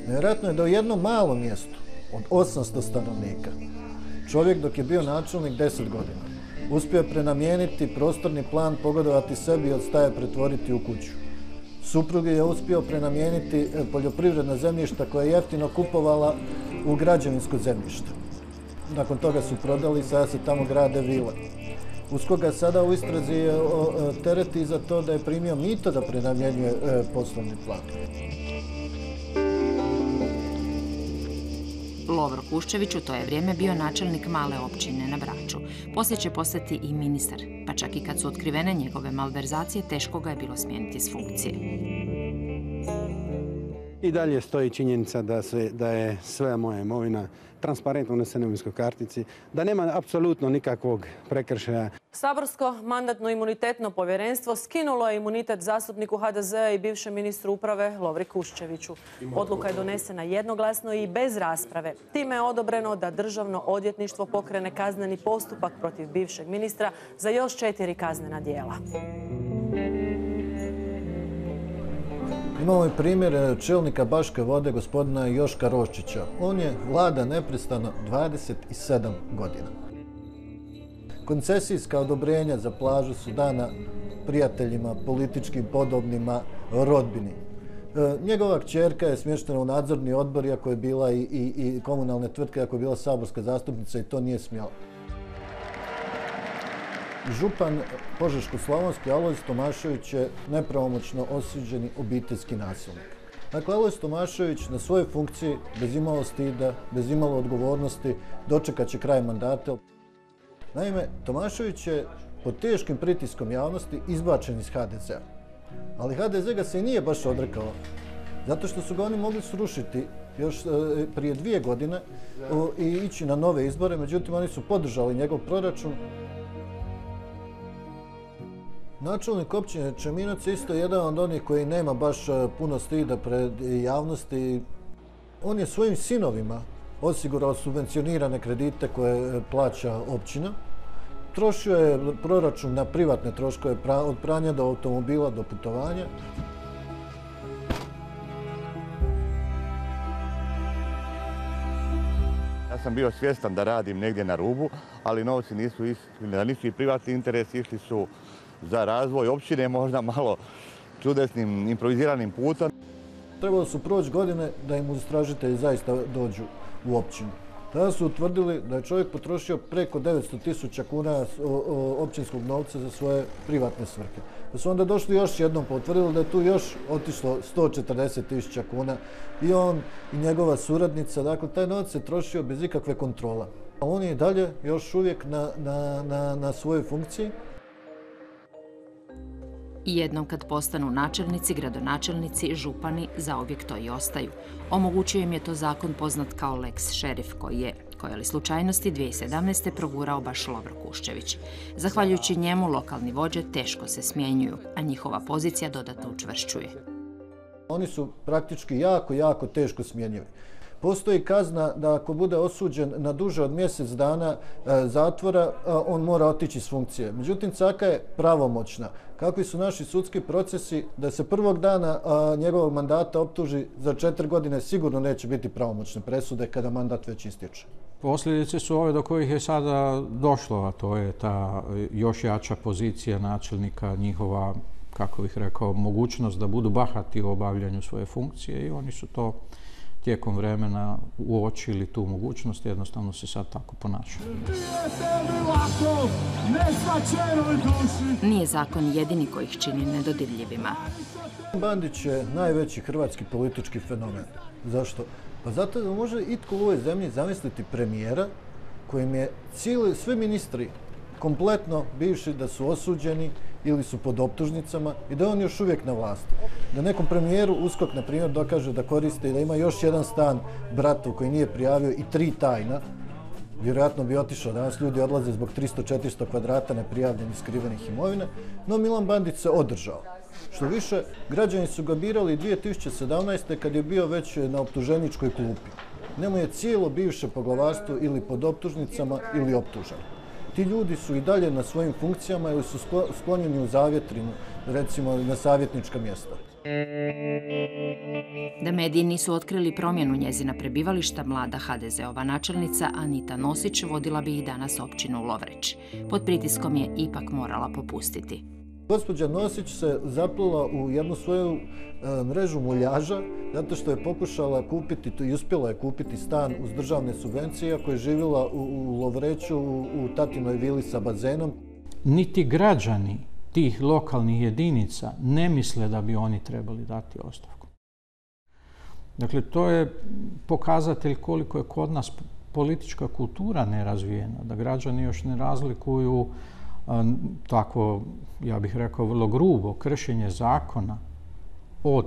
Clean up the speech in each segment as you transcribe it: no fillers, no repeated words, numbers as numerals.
Nevjerojatno je da u jednom malom mjestu od 800 stanovnika čovjek dok je bio načelnik 10 godina uspio je prenamijeniti prostorni plan, pogodovati sebi i od staje pretvoriti u kuću. Suprug je uspio prenamijeniti poljoprivredna zemljišta koje je jeftino kupovala u građevinsko zemljište. Nakon toga su prodali i sada se tamo grade vile. USKOK sada u istrazi tereti za to da je primio mito da prenamjenjuje poslovni plan. Lovro Kuščević u to je vrijeme bio načelnik male općine na Braču. Poslije će postati i ministar, pa čak i kad su otkrivene njegove malverzacije, teško ga je bilo smijeniti s funkcije. I dalje stoji činjenica da je sve moja imovina transparentno unesena u imovinskoj kartici, da nema apsolutno nikakvog prekršaja. Saborsko mandatno-imunitetno povjerenstvo skinulo je imunitet zastupniku HDZ-a i bivšem ministru uprave Lovri Kuščeviću. Odluka je donesena jednoglasno i bez rasprave. Time je odobreno da Državno odvjetništvo pokrene kazneni postupak protiv bivšeg ministra za još 4 kaznena djela. Imamo i primjer čelnika Baške vode, gospodina Joška Roščića. On je vlada neprestano 27 godina. Koncesijska odobrenja za plažu su dana prijateljima, političkim podobnima, rodbini. Njegova kćerka je smještena u nadzorni odbor, iako je bila i komunalne tvrtke, iako je bila saborska zastupnica i to nije smjela. Župan Požeško-slavonski Alojz Tomašević je nepravomoćno osuđeni obiteljski nasilnik. Dakle, Alojz Tomašević na svojoj funkciji, bez imalo stida, bez imalo odgovornosti, dočekat će kraj mandata. Naime, Tomašević je pod teškim pritiskom javnosti izbačen iz HDZ-a. Ali HDZ ga se i nije baš odrekao, zato što su ga oni mogli srušiti još prije 2 godine i ići na nove izbore, međutim oni su podržali njegov proračun. Načelnik općine Čeminac je isto jedan od onih koji nema baš puno stida pred javnosti. On je svojim sinovima osigurao subvencionirane kredite koje plaća općina. Trošio je proračun na privatne troškove, od pranja do automobila do putovanja. Ja sam bio svjestan da radim negdje na rubu, ali novci nisu išli, da nisu i privatni interesi, išli su za razvoj općine, možda malo čudesnim, improviziranim putem. Trebalo su proći godine da im istražitelji zaista dođu u općinu. Tada su utvrdili da je čovjek potrošio preko 900.000 kuna općinskog novca za svoje privatne svrhe. Da su onda došli još jednom pa utvrdili da je tu još otišlo 140.000 kuna i on i njegova suradnica. Dakle, taj novac se trošio bez ikakve kontrola. A on je i dalje još uvijek na svojoj funkciji. I jednom kad postanu načelnici, gradonačelnici, župani, zauvijek to i ostaju. Omogućio im je to zakon poznat kao Lex Šerif, koji je slučajnosti 2017. progurao baš Lovro Kuščević. Zahvaljujući njemu, lokalni vođe teško se smjenjuju, a njihova pozicija dodatno učvršćuje. Oni su praktički jako teško smjenjivi. Postoji kazna da ako bude osuđen na duže od mjesec dana zatvora, on mora otići s funkcije. Međutim, caka je pravomoćna. Kakvi su naši sudski procesi, da se prvog dana njegovog mandata optuži za 4 godine sigurno neće biti pravomoćne presude kada mandat već istječe. Posljedice su ove do kojih je sada došlo, a to je ta još jača pozicija načelnika, njihova, kako bih rekao, mogućnost da budu bahati u obavljanju svoje funkcije i oni su to tijekom vremena uočili tu mogućnost, jednostavno se sad tako ponašaju. Nije zakon jedini koji ih čini nedodirljivima. Bandić je najveći hrvatski politički fenomen. Zašto? Pa zato da može itko u ovoj zemlji zamisliti premijera kojim je svi ministri kompletno bivši da su osuđeni ili su pod optužnicama i da je on još uvijek na vlasti. Da nekom premijeru USKOK, na primjer, dokaže da koristi i da ima još jedan stan bratu koji nije prijavio i 3 tajna, vjerojatno bi otišao. Danas ljudi odlaze zbog 300-400 kvadrata neprijavljenih skrivenih imovine, no Milan Bandić se održao. Što više, građani su ga birali 2017. kad je bio već na optuženičkoj klupi. Njemu je cijelo bivše poglavarstvo ili pod optužnicama ili optuženo. ti ljudi su i dalje na svojim funkcijama ili su sklonjeni u zavjetrinu, recimo na savjetnička mjesta. Da mediji nisu otkrili promjenu njezina prebivališta, mlada HDZ-ova načelnica Anita Nosić vodila bi i danas općinu Lovreć. Pod pritiskom je ipak morala popustiti. Gospođa Nosić se zaplula u jednu svoju mrežu muljaža zato što je pokušala kupiti i uspjela je kupiti stan uz državne subvencije, iako je živjela u Lovreću u tatinoj vili sa bazenom. Niti građani tih lokalnih jedinica ne misle da bi oni trebali dati ostavku. Dakle, to je pokazatelj koliko je kod nas politička kultura nerazvijena, da građani još ne razlikuju tako, ja bih rekao, vrlo grubo kršenje zakona od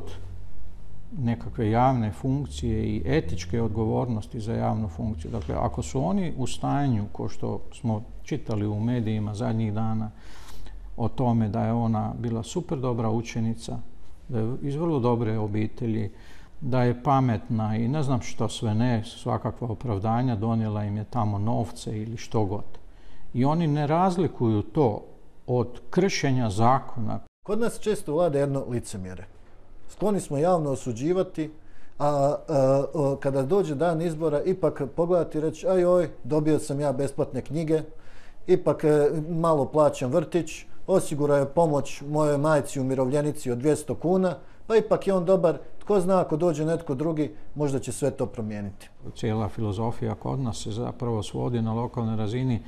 nekakve javne funkcije i etičke odgovornosti za javnu funkciju. Dakle, ako su oni u stanju, ko što smo čitali u medijima zadnjih dana, o tome da je ona bila super dobra učenica, da je iz vrlo dobre obitelji, da je pametna i ne znam što sve ne, svakakva opravdanja, donijela im je tamo novce ili što god. I oni ne razlikuju to od kršenja zakona. Kod nas često vlada jedno licemjerje. Skloni smo javno osuđivati, a kada dođe dan izbora ipak pogledati i reći ajoj, dobio sam ja besplatne knjige, ipak malo plaćam vrtić, osigurao je pomoć mojoj majci umirovljenici od 200 kuna, pa ipak je on dobar, tko zna ako dođe netko drugi, možda će sve to promijeniti. Cijela filozofija kod nas se zapravo svodi na lokalnoj razini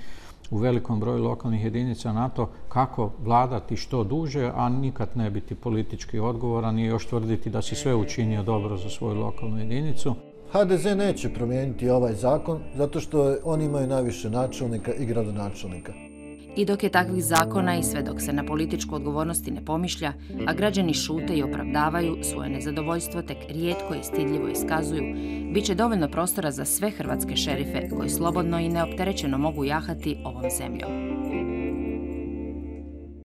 u velikom broju lokalnih jedinica na to kako vladati što duže, a nikad ne biti politički odgovoran i još tvrditi da si sve učinio dobro za svoju lokalnu jedinicu. HDZ neće promijeniti ovaj zakon zato što oni imaju najviše načelnika i gradonačelnika. I dok je takvih zakona i sve dok se na političku odgovornosti ne pomišlja, a građani šute i opravdavaju svoje nezadovoljstvo, tek rijetko i stidljivo iskazuju, bit će dovoljno prostora za sve hrvatske šerife koji slobodno i neopterećeno mogu jahati ovom zemljom.